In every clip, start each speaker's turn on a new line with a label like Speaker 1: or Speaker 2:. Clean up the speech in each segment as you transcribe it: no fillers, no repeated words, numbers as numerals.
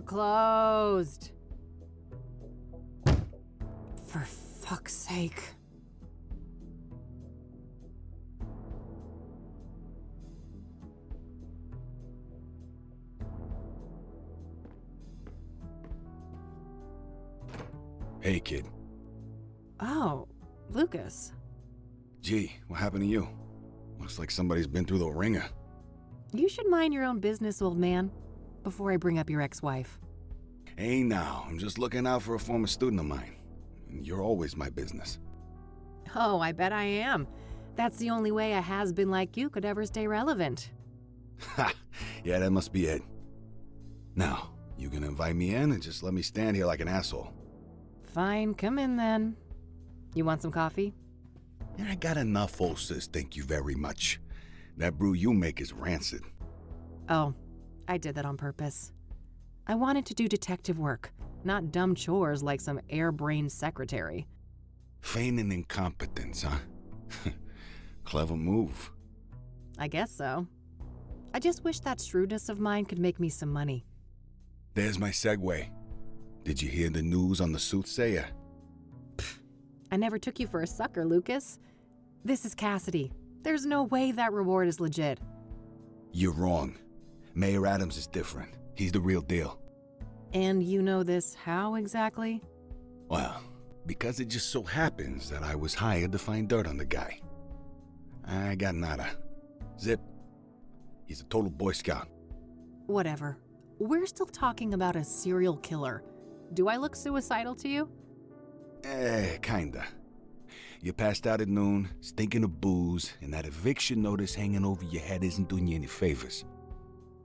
Speaker 1: Door closed. For fuck's sake.
Speaker 2: Hey, kid.
Speaker 1: Oh, Lucas.
Speaker 2: Gee, what happened to you? Looks like somebody's been through the ringer.
Speaker 1: You should mind your own business, old man, before I bring up your ex-wife.
Speaker 2: Hey now, I'm just looking out for a former student of mine. And you're always my business.
Speaker 1: Oh, I bet I am. That's the only way a has-been like you could ever stay relevant.
Speaker 2: Ha! Yeah, that must be it. Now, you gonna invite me in and just let me stand here like an asshole?
Speaker 1: Fine, come in then. You want some coffee?
Speaker 2: Yeah, I got enough, old sis, thank you very much. That brew you make is rancid.
Speaker 1: Oh, I did that on purpose. I wanted to do detective work, not dumb chores like some airbrained secretary.
Speaker 2: Feigning incompetence, huh? Clever move.
Speaker 1: I guess so. I just wish that shrewdness of mine could make me some money.
Speaker 2: There's my segue. Did you hear the news on the Soothsayer?
Speaker 1: I never took you for a sucker, Lucas. This is Cassidy. There's no way that reward is legit.
Speaker 2: You're wrong. Mayor Adams is different. He's the real deal.
Speaker 1: And you know this how exactly?
Speaker 2: Well, because it just so happens that I was hired to find dirt on the guy. I got nada. Zip. He's a total Boy Scout.
Speaker 1: Whatever. We're still talking about a serial killer. Do I look suicidal to you?
Speaker 2: Kinda. You passed out at noon, stinking of booze, and that eviction notice hanging over your head isn't doing you any favors.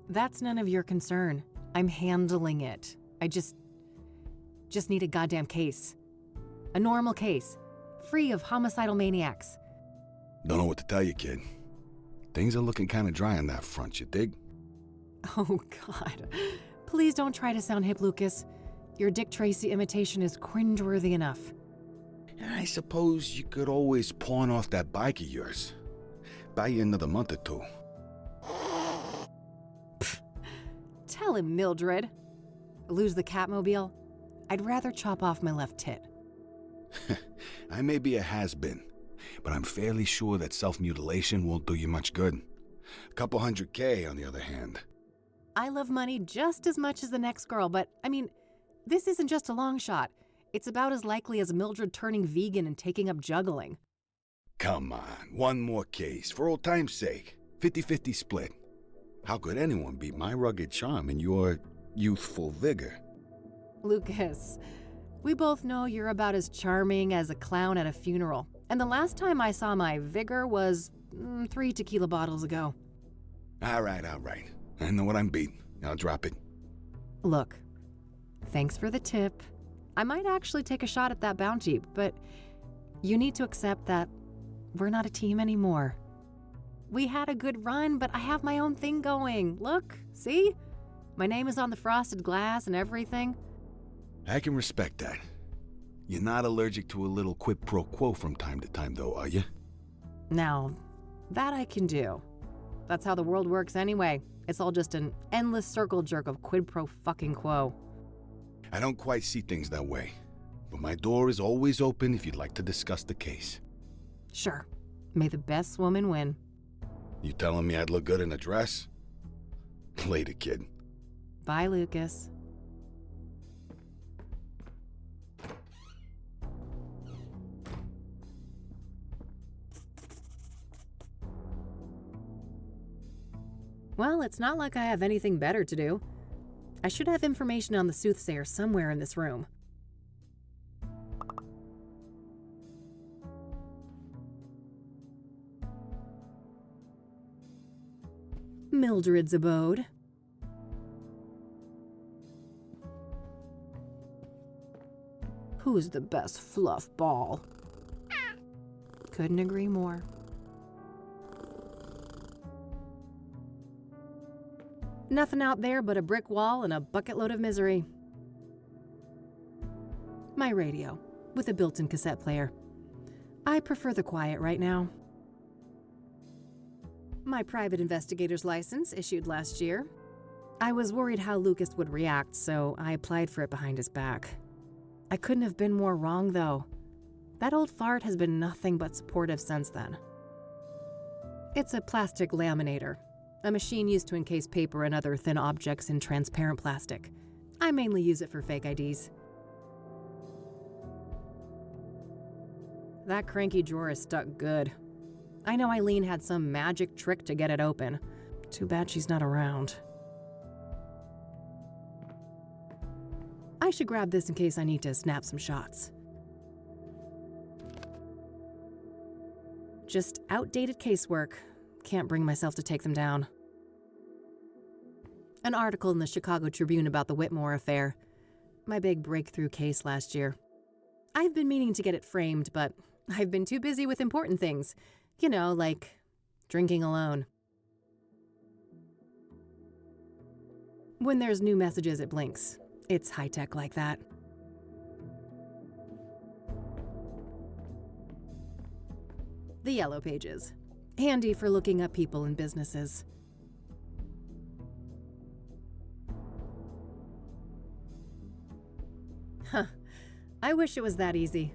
Speaker 1: That's none of your concern. I'm handling it. I just need a goddamn case. A normal case. Free of homicidal maniacs.
Speaker 2: Don't know what to tell you, kid. Things are looking kinda dry on that front, you dig?
Speaker 1: Oh, God. Please don't try to sound hip, Lucas. Your Dick Tracy imitation is cringeworthy enough.
Speaker 2: I suppose you could always pawn off that bike of yours. Buy you another month or two.
Speaker 1: Tell him, Mildred. Lose the Catmobile? I'd rather chop off my left tit.
Speaker 2: I may be a has-been, but I'm fairly sure that self-mutilation won't do you much good. A couple $100K, on the other hand.
Speaker 1: I love money just as much as the next girl, but, I mean, this isn't just a long shot. It's about as likely as Mildred turning vegan and taking up juggling.
Speaker 2: Come on, one more case, for old time's sake. 50-50 split. How could anyone beat my rugged charm and your youthful vigor?
Speaker 1: Lucas, we both know you're about as charming as a clown at a funeral. And the last time I saw my vigor was 3 tequila bottles ago.
Speaker 2: All right. I know what I'm beating. I'll drop it.
Speaker 1: Look, thanks for the tip. I might actually take a shot at that bounty, but you need to accept that we're not a team anymore. We had a good run, but I have my own thing going. Look, see? My name is on the frosted glass and everything.
Speaker 2: I can respect that. You're not allergic to a little quid pro quo from time to time, though, are you?
Speaker 1: Now, that I can do. That's how the world works anyway. It's all just an endless circle jerk of quid pro fucking quo.
Speaker 2: I don't quite see things that way, but my door is always open if you'd like to discuss the case.
Speaker 1: Sure. May the best woman win.
Speaker 2: You telling me I'd look good in a dress? Later, kid.
Speaker 1: Bye, Lucas. Well, it's not like I have anything better to do. I should have information on the Soothsayer somewhere in this room. Mildred's abode. Who's the best fluff ball? Couldn't agree more. Nothing out there but a brick wall and a bucket load of misery. My radio, with a built-in cassette player. I prefer the quiet right now. My private investigator's license, issued last year. I was worried how Lucas would react, so I applied for it behind his back. I couldn't have been more wrong, though. That old fart has been nothing but supportive since then. It's a plastic laminator, a machine used to encase paper and other thin objects in transparent plastic. I mainly use it for fake IDs. That cranky drawer is stuck good. I know Eileen had some magic trick to get it open. Too bad she's not around. I should grab this in case I need to snap some shots. Just outdated casework. Can't bring myself to take them down. An article in the Chicago Tribune about the Whitmore affair. My big breakthrough case last year. I've been meaning to get it framed, but I've been too busy with important things. You know, like drinking alone. When there's new messages, it blinks. It's high-tech like that. The yellow pages. Handy for looking up people and businesses. Huh. I wish it was that easy.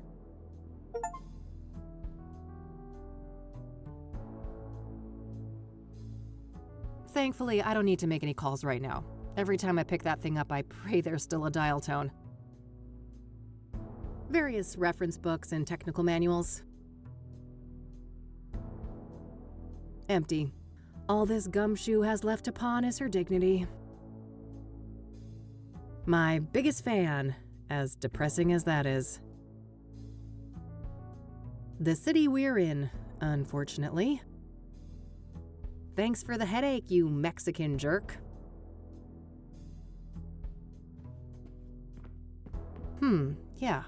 Speaker 1: Thankfully, I don't need to make any calls right now. Every time I pick that thing up, I pray there's still a dial tone. Various reference books and technical manuals. Empty. All this gumshoe has left to pawn is her dignity. My biggest fan, as depressing as that is. The city we're in, unfortunately. Thanks for the headache, you Mexican jerk. Yeah.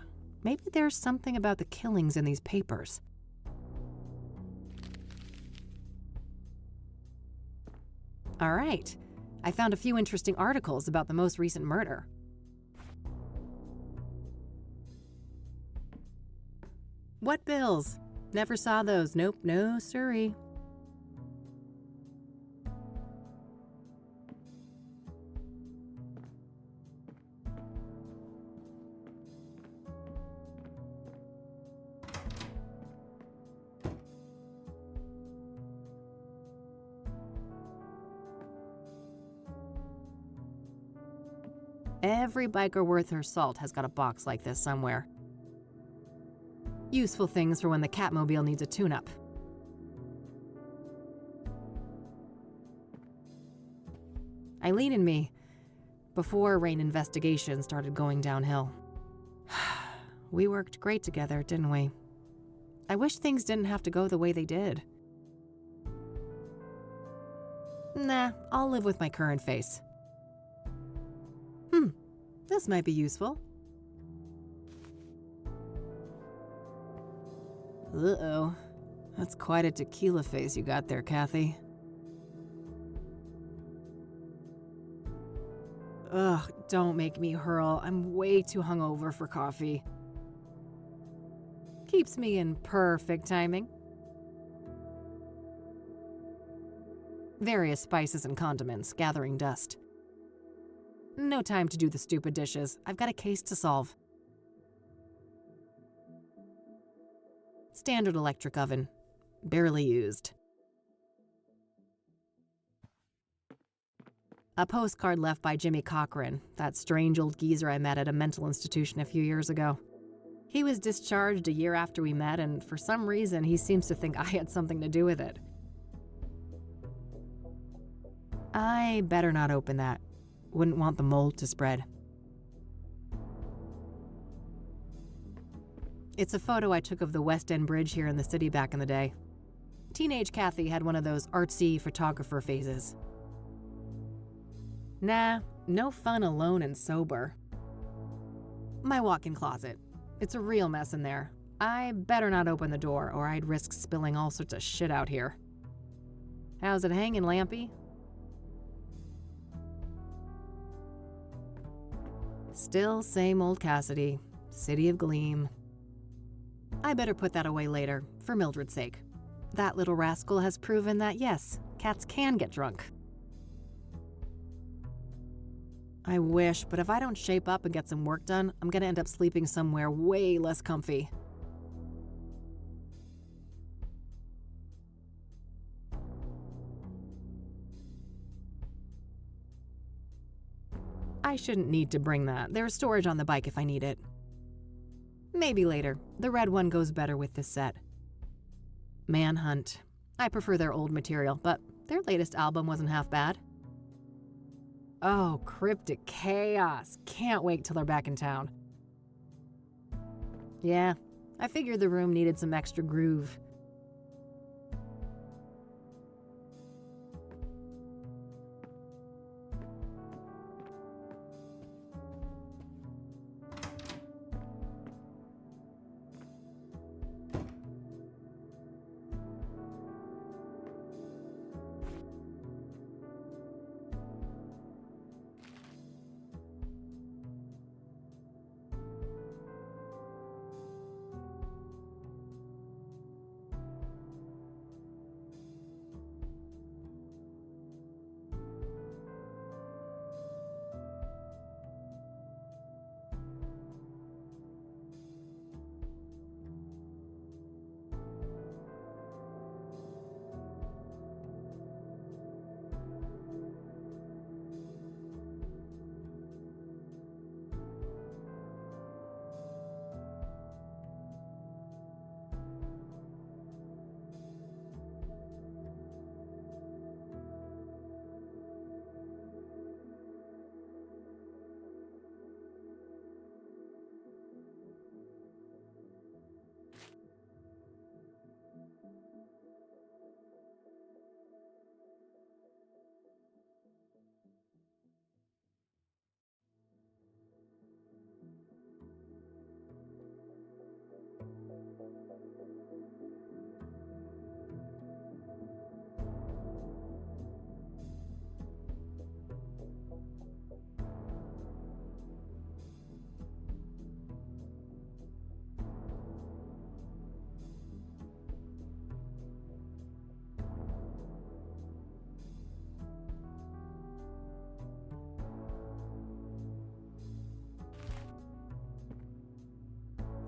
Speaker 1: Maybe there's something about the killings in these papers. All right. I found a few interesting articles about the most recent murder. What bills? Never saw those. Nope, no siree. Every biker worth her salt has got a box like this somewhere. Useful things for when the Catmobile needs a tune-up. Eileen and me, before Rain investigation started going downhill. We worked great together, didn't we? I wish things didn't have to go the way they did. Nah, I'll live with my current face. This might be useful. Uh-oh. That's quite a tequila face you got there, Kathy. Ugh, don't make me hurl. I'm way too hungover for coffee. Keeps me in perfect timing. Various spices and condiments, gathering dust. No time to do the stupid dishes. I've got a case to solve. Standard electric oven. Barely used. A postcard left by Jimmy Cochran, that strange old geezer I met at a mental institution a few years ago. He was discharged a year after we met, and for some reason he seems to think I had something to do with it. I better not open that. Wouldn't want the mold to spread. It's a photo I took of the West End Bridge here in the city back in the day. Teenage Kathy had one of those artsy photographer phases. Nah, no fun alone and sober. My walk-in closet. It's a real mess in there. I better not open the door or I'd risk spilling all sorts of shit out here. How's it hanging, Lampy? Still same old Cassidy, City of Gleam. I better put that away later, for Mildred's sake. That little rascal has proven that yes, cats can get drunk. I wish, but if I don't shape up and get some work done, I'm gonna end up sleeping somewhere way less comfy. I shouldn't need to bring that. There's storage on the bike if I need it. Maybe later. The red one goes better with this set. Manhunt. I prefer their old material, but their latest album wasn't half bad. Oh, Cryptic Chaos. Can't wait till they're back in town. Yeah, I figured the room needed some extra groove.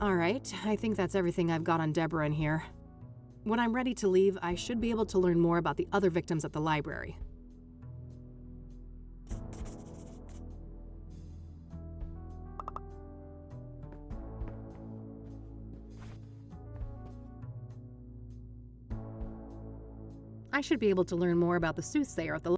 Speaker 1: Alright, I think that's everything I've got on Deborah in here. When I'm ready to leave, I should be able to learn more about the other victims at the library. I should be able to learn more about the Soothsayer at the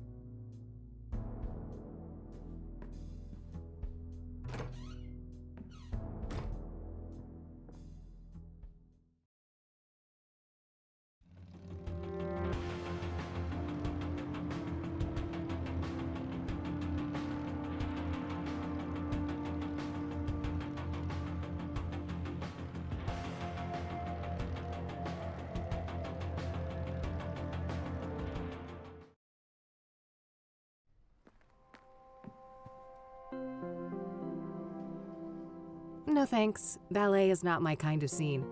Speaker 1: No thanks. Ballet is not my kind of scene.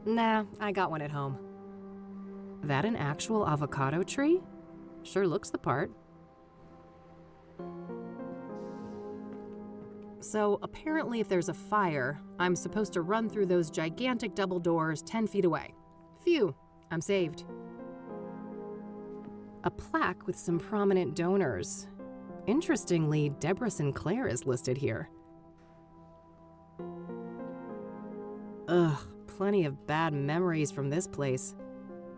Speaker 1: Nah, I got one at home. That an actual avocado tree? Sure looks the part. So apparently if there's a fire, I'm supposed to run through those gigantic double doors 10 feet away. Phew, I'm saved. A plaque with some prominent donors. Interestingly, Deborah Sinclair is listed here. Ugh, plenty of bad memories from this place.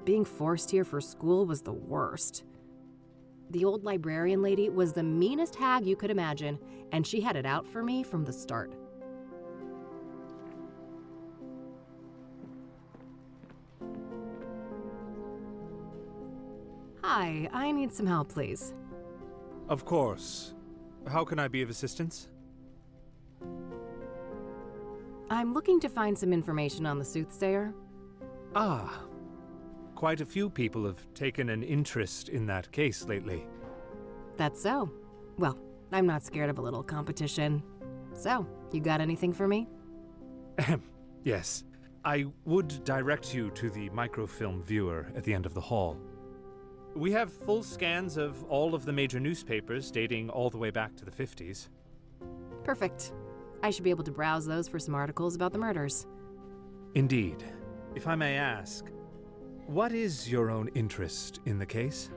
Speaker 1: Being forced here for school was the worst. The old librarian lady was the meanest hag you could imagine, and she had it out for me from the start. Hi, I need some help, please.
Speaker 3: Of course. How can I be of assistance?
Speaker 1: I'm looking to find some information on the Soothsayer.
Speaker 3: Ah. Quite a few people have taken an interest in that case lately.
Speaker 1: That's so. Well, I'm not scared of a little competition. So, you got anything for me?
Speaker 3: Yes. I would direct you to the microfilm viewer at the end of the hall. We have full scans of all of the major newspapers dating all the way back to the 50s.
Speaker 1: Perfect. I should be able to browse those for some articles about the murders.
Speaker 3: Indeed. If I may ask, what is your own interest in the case?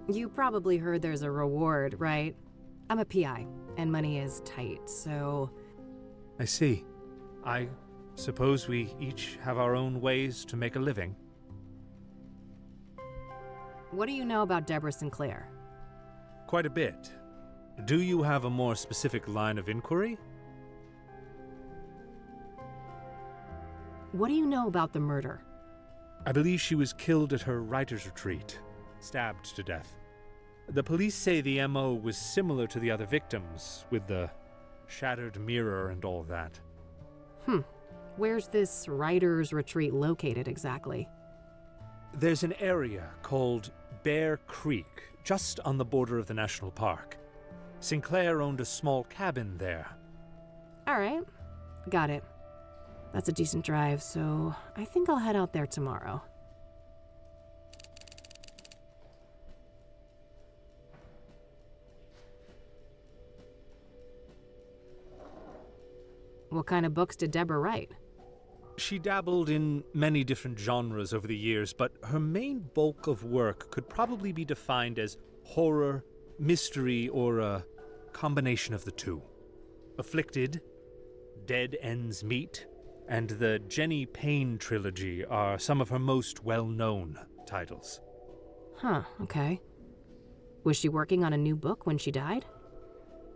Speaker 1: You probably heard there's a reward, right? I'm a PI, and money is tight, so...
Speaker 3: I see. I suppose we each have our own ways to make a living.
Speaker 1: What do you know about Deborah Sinclair?
Speaker 3: Quite a bit. Do you have a more specific line of inquiry?
Speaker 1: What do you know about the murder?
Speaker 3: I believe she was killed at her writer's retreat, stabbed to death. The police say the MO was similar to the other victims, with the shattered mirror and all that.
Speaker 1: Where's this writer's retreat located exactly?
Speaker 3: There's an area called Bear Creek, just on the border of the national park. Sinclair owned a small cabin there.
Speaker 1: All right, got it. That's a decent drive, so I think I'll head out there tomorrow. What kind of books did Deborah write?
Speaker 3: She dabbled in many different genres over the years, but her main bulk of work could probably be defined as horror, mystery, or a combination of the two. Afflicted, Dead Ends Meet, and the Jenny Payne trilogy are some of her most well-known titles.
Speaker 1: Huh, okay. Was she working on a new book when she died?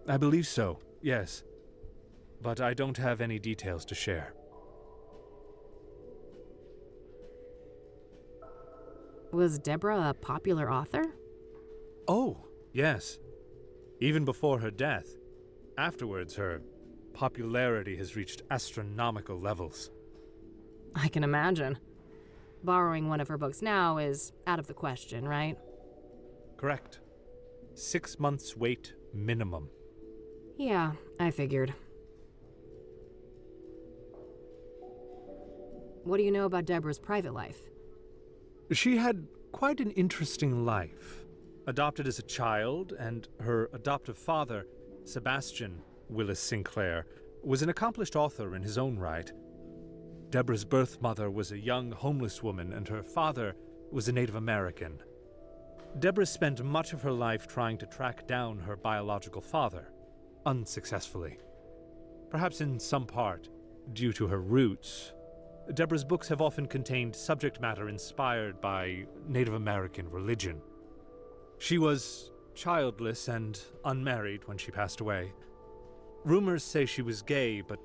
Speaker 3: I believe so, yes. But I don't have any details to share.
Speaker 1: Was Deborah a popular author?
Speaker 3: Oh, yes. Even before her death. Afterwards, her popularity has reached astronomical levels.
Speaker 1: I can imagine. Borrowing one of her books now is out of the question, right?
Speaker 3: Correct. 6 months wait minimum.
Speaker 1: Yeah, I figured. What do you know about Deborah's private life?
Speaker 3: She had quite an interesting life. Adopted as a child, and her adoptive father, Sebastian Willis Sinclair, was an accomplished author in his own right. Deborah's birth mother was a young homeless woman, and her father was a Native American. Deborah spent much of her life trying to track down her biological father, unsuccessfully. Perhaps in some part due to her roots. Deborah's books have often contained subject matter inspired by Native American religion. She was childless and unmarried when she passed away. Rumors say she was gay, but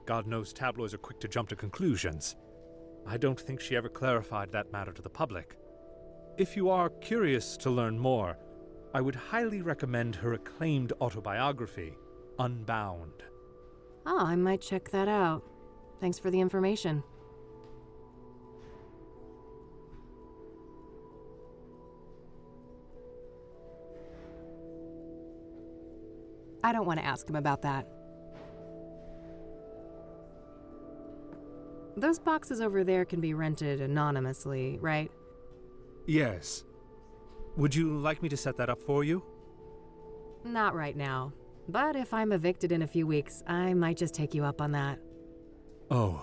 Speaker 3: God knows tabloids are quick to jump to conclusions. I don't think she ever clarified that matter to the public. If you are curious to learn more, I would highly recommend her acclaimed autobiography, Unbound.
Speaker 1: Oh, I might check that out. Thanks for the information. I don't want to ask him about that. Those boxes over there can be rented anonymously, right?
Speaker 3: Yes. Would you like me to set that up for you?
Speaker 1: Not right now. But if I'm evicted in a few weeks, I might just take you up on that.
Speaker 3: Oh,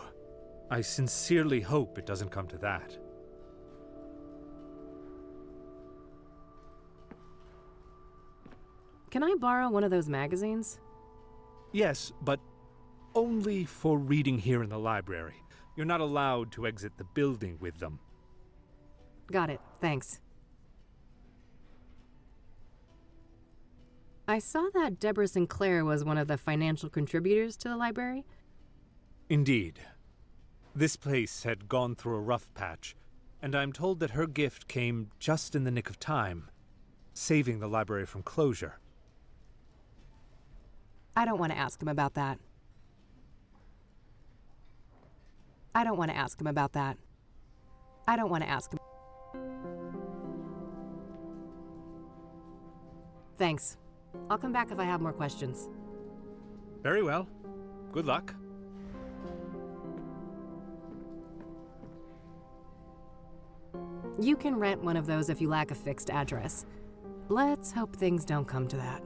Speaker 3: I sincerely hope it doesn't come to that.
Speaker 1: Can I borrow one of those magazines?
Speaker 3: Yes, but only for reading here in the library. You're not allowed to exit the building with them.
Speaker 1: Got it, thanks. I saw that Deborah Sinclair was one of the financial contributors to the library.
Speaker 3: Indeed. This place had gone through a rough patch, and I'm told that her gift came just in the nick of time, saving the library from closure.
Speaker 1: I don't want to ask him about that. I don't want to ask him about that. I don't want to ask him. Thanks. I'll come back if I have more questions.
Speaker 3: Very well. Good luck.
Speaker 1: You can rent one of those if you lack a fixed address. Let's hope things don't come to that.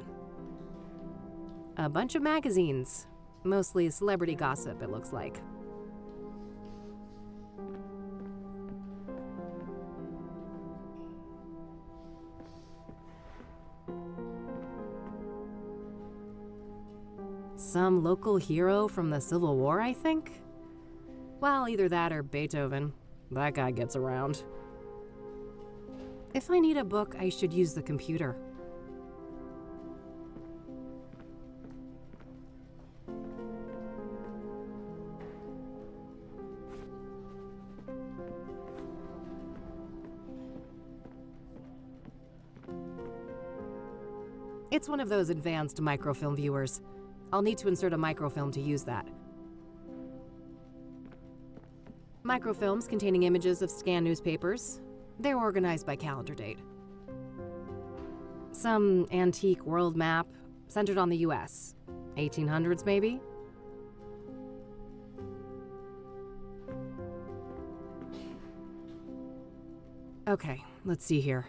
Speaker 1: A bunch of magazines. Mostly celebrity gossip, it looks like. Some local hero from the Civil War, I think? Well, either that or Beethoven. That guy gets around. If I need a book, I should use the computer. It's one of those advanced microfilm viewers. I'll need to insert a microfilm to use that. Microfilms containing images of scanned newspapers. They're organized by calendar date. Some antique world map centered on the US. 1800s, maybe? Okay, let's see here.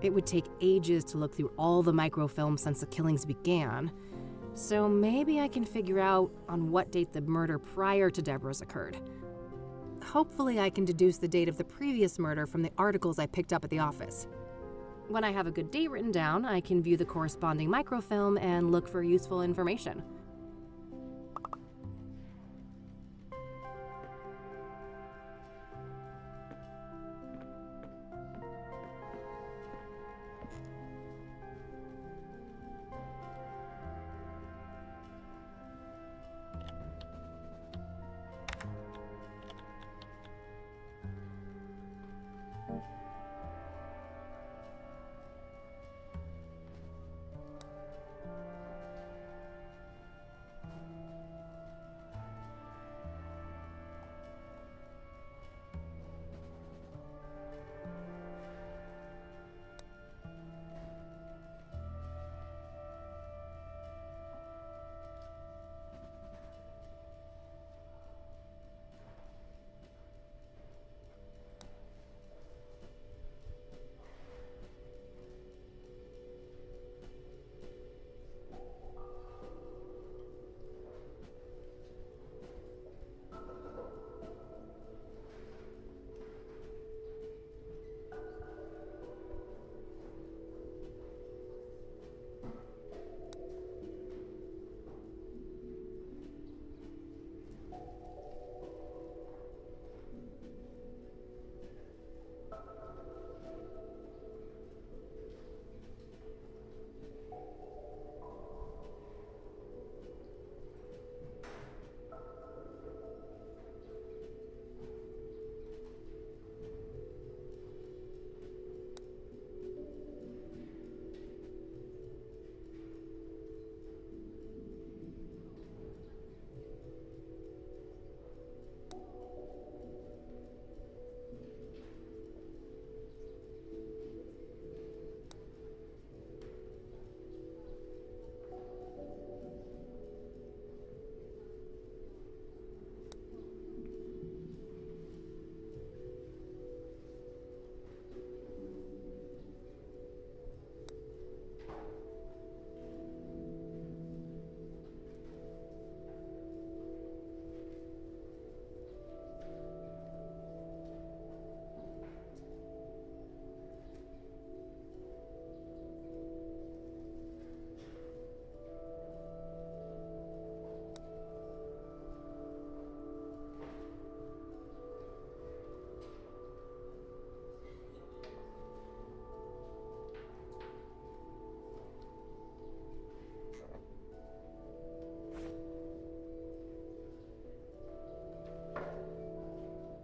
Speaker 1: It would take ages to look through all the microfilms since the killings began, so maybe I can figure out on what date the murder prior to Deborah's occurred. Hopefully I can deduce the date of the previous murder from the articles I picked up at the office. When I have a good date written down, I can view the corresponding microfilm and look for useful information.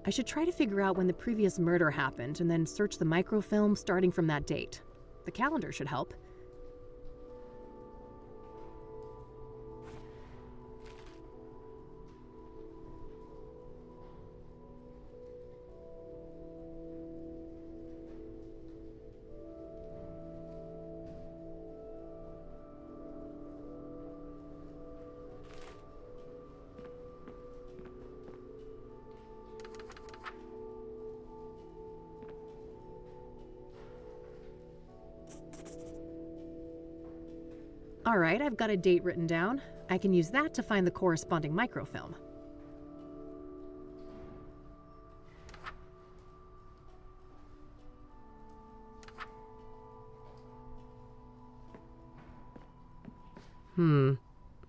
Speaker 1: I should try to figure out when the previous murder happened and then search the microfilm starting from that date. The calendar should help. All right, I've got a date written down. I can use that to find the corresponding microfilm.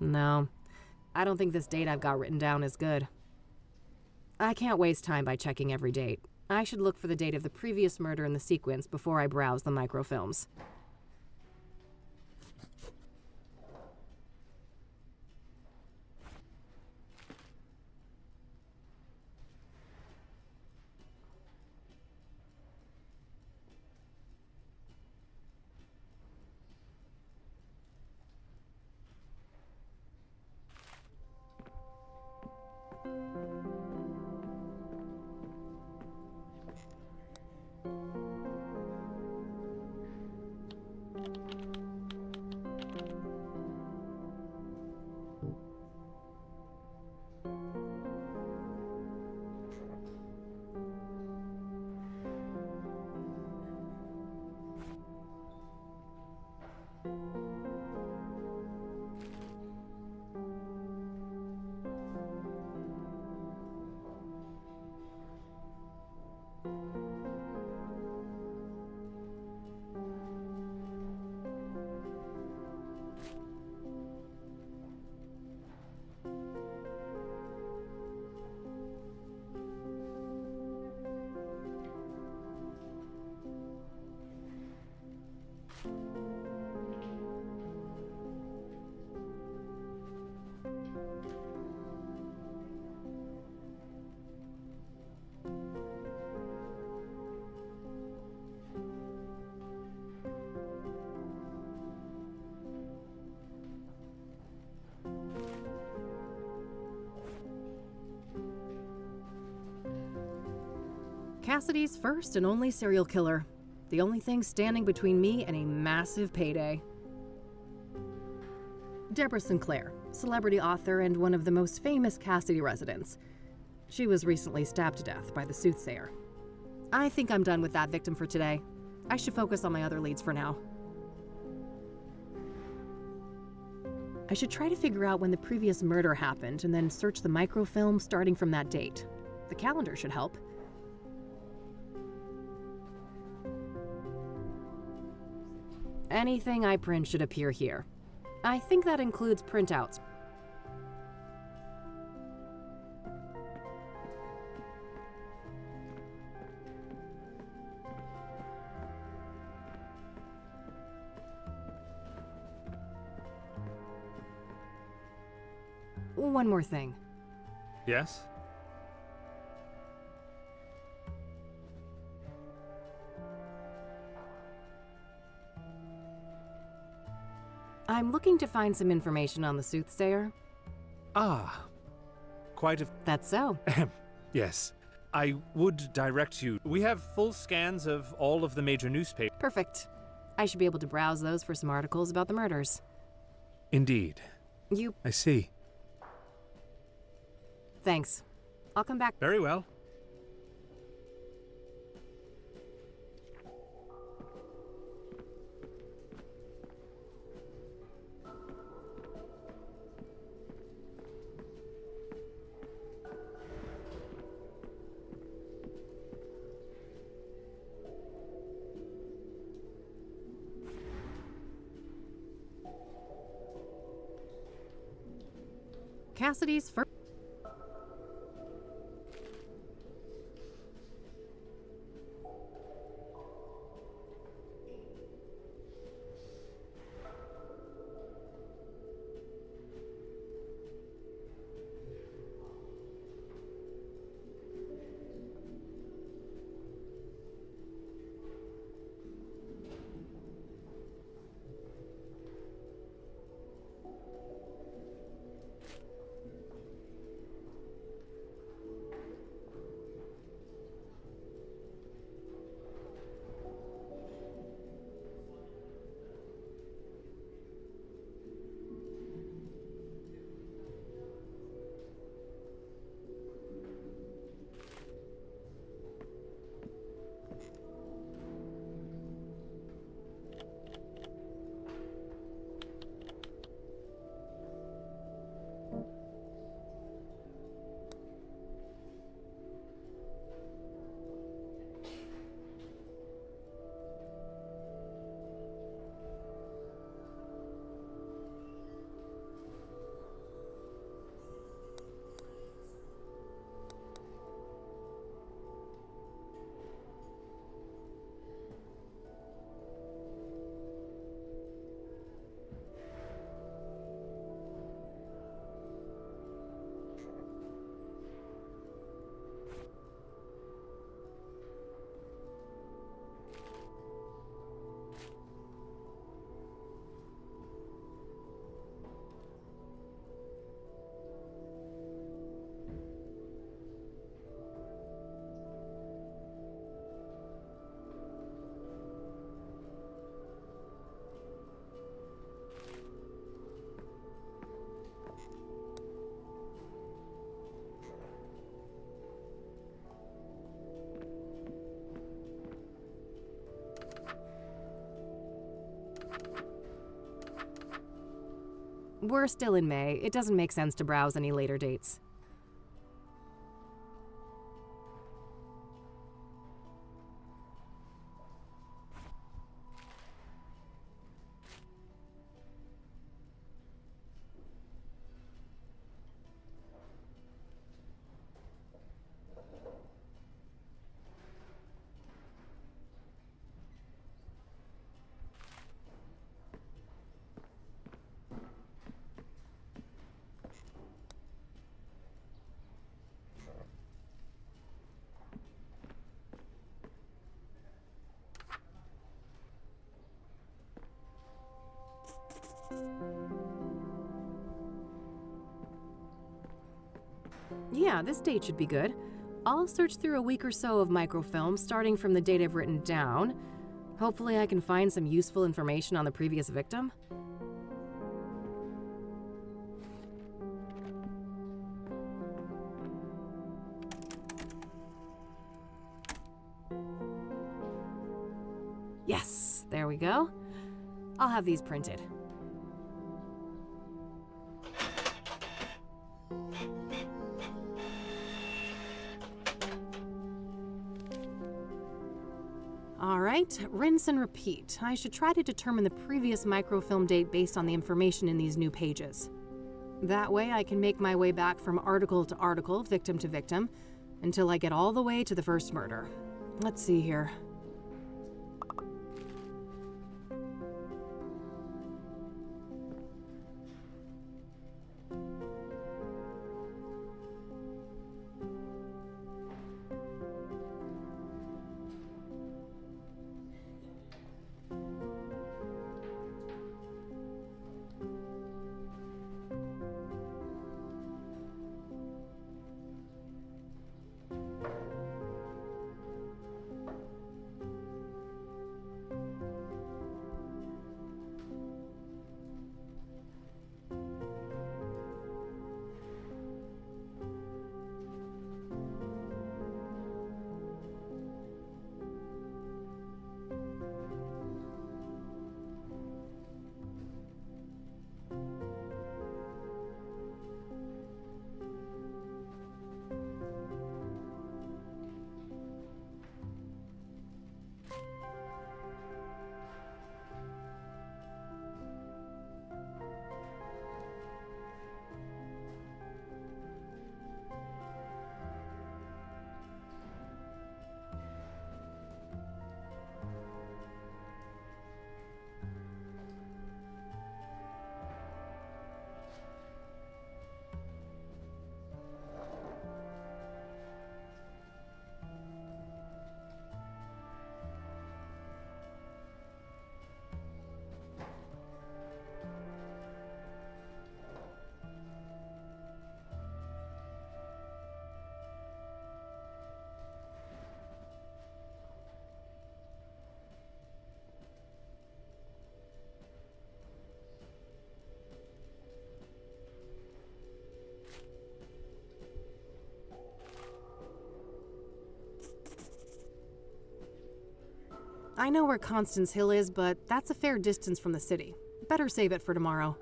Speaker 1: No. I don't think this date I've got written down is good. I can't waste time by checking every date. I should look for the date of the previous murder in the sequence before I browse the microfilms. Cassidy's first and only serial killer. The only thing standing between me and a massive payday. Deborah Sinclair, celebrity author and one of the most famous Cassidy residents. She was recently stabbed to death by the Soothsayer. I think I'm done with that victim for today. I should focus on my other leads for now. I should try to figure out when the previous murder happened and then search the microfilm starting from that date. The calendar should help. Anything I print should appear here. I think that includes printouts. One more thing.
Speaker 3: Yes?
Speaker 1: I'm looking to find some information on the Soothsayer.
Speaker 3: Ah, quite a...
Speaker 1: That's so.
Speaker 3: Yes. I would direct you. We have full scans of all of the major newspapers.
Speaker 1: Perfect. I should be able to browse those for some articles about the murders.
Speaker 3: Indeed. I see.
Speaker 1: Thanks. I'll come back.
Speaker 3: Very well.
Speaker 1: Cassidy's first. We're still in May. It doesn't make sense to browse any later dates. Yeah, this date should be good. I'll search through a week or so of microfilm, starting from the date I've written down. Hopefully I can find some useful information on the previous victim. Yes, there we go. I'll have these printed. All right, rinse and repeat. I should try to determine the previous microfilm date based on the information in these new pages. That way I can make my way back from article to article, victim to victim, until I get all the way to the first murder. Let's see here. I know where Constance Hill is, but that's a fair distance from the city. Better save it for tomorrow.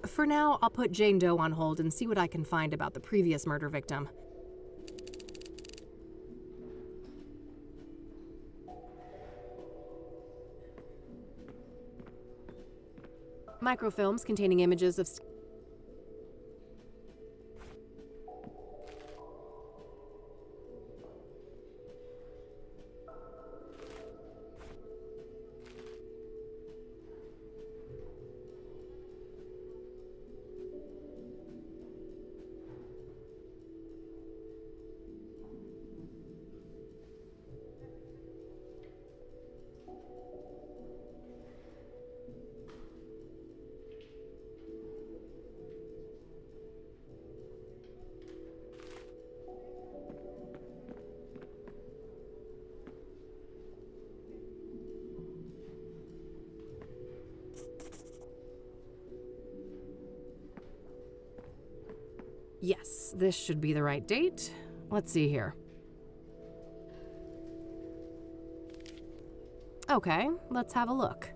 Speaker 1: For now, I'll put Jane Doe on hold and see what I can find about the previous murder victim. Microfilms containing images of... Yes, this should be the right date. Let's see here. Okay, let's have a look.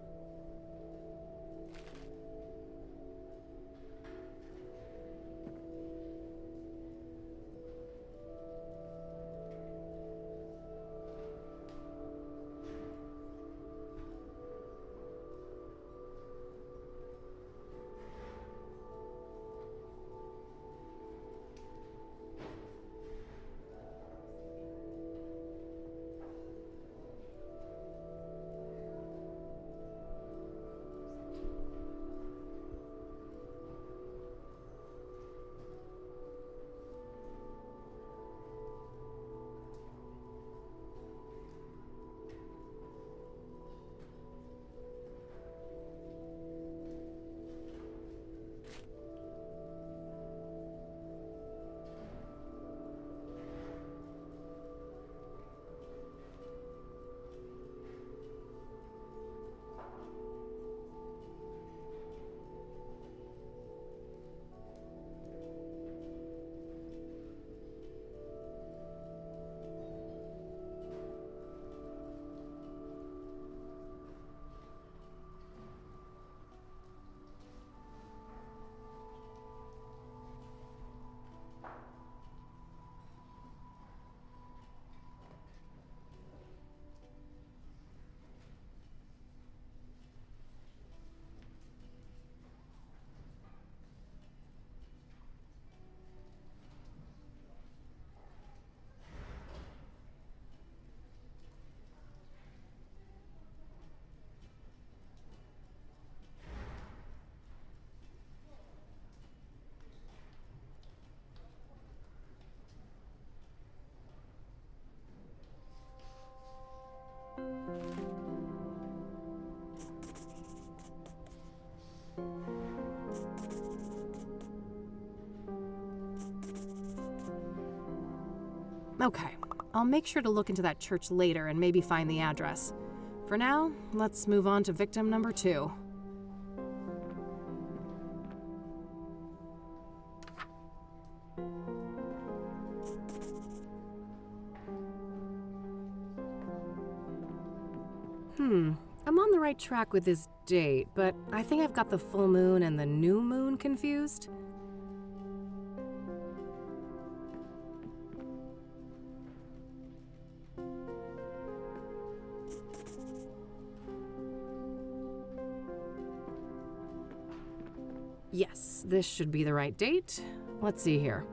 Speaker 1: Okay, I'll make sure to look into that church later and maybe find the address. For now, let's move on to victim number 2. I'm on the right track with this date, but I think I've got the full moon and the new moon confused. Yes, this should be the right date. Let's see here.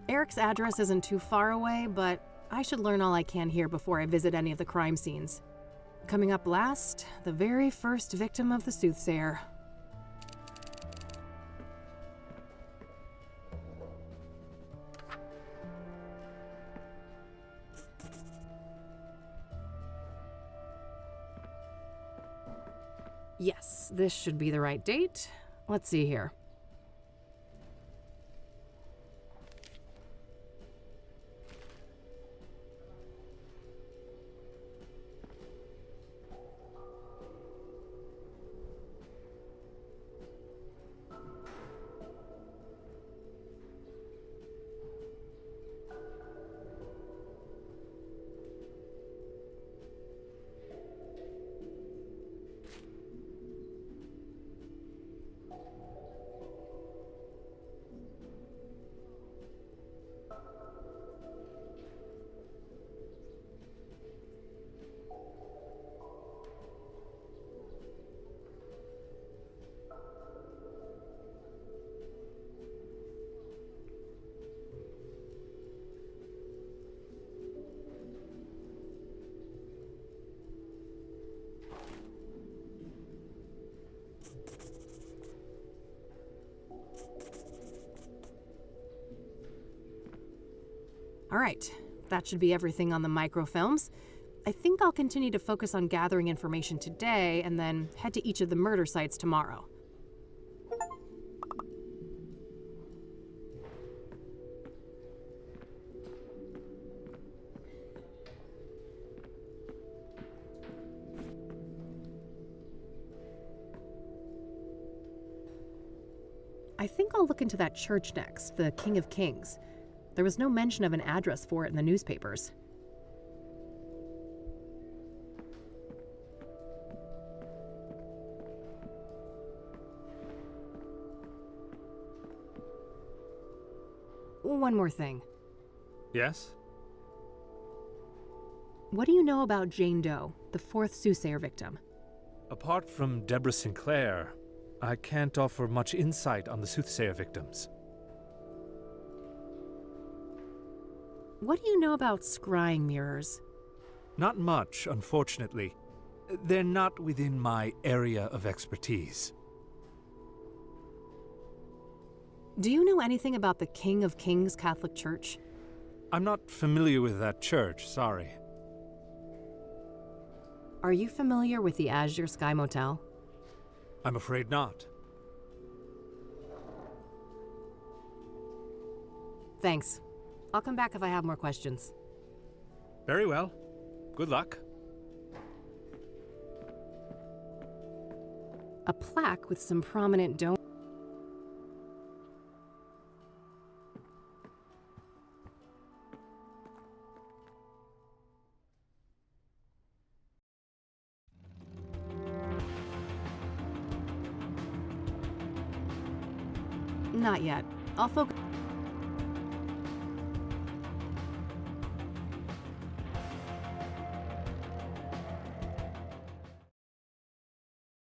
Speaker 1: Eric's address isn't too far away, but I should learn all I can here before I visit any of the crime scenes. Coming up last, the very first victim of the Soothsayer. Yes, this should be the right date. Let's see here. All right, that should be everything on the microfilms. I think I'll continue to focus on gathering information today and then head to each of the murder sites tomorrow. I think I'll look into that church next, the King of Kings. There was no mention of an address for it in the newspapers. One more thing.
Speaker 3: Yes?
Speaker 1: What do you know about Jane Doe, the 4th Soothsayer victim?
Speaker 3: Apart from Deborah Sinclair, I can't offer much insight on the Soothsayer victims.
Speaker 1: What do you know about scrying mirrors?
Speaker 3: Not much, unfortunately. They're not within my area of expertise.
Speaker 1: Do you know anything about the King of Kings Catholic Church?
Speaker 3: I'm not familiar with that church, sorry.
Speaker 1: Are you familiar with the Azure Sky Motel?
Speaker 3: I'm afraid not.
Speaker 1: Thanks. I'll come back if I have more questions.
Speaker 3: Very well. Good luck.
Speaker 1: A plaque with some prominent donors. Not yet. I'll focus.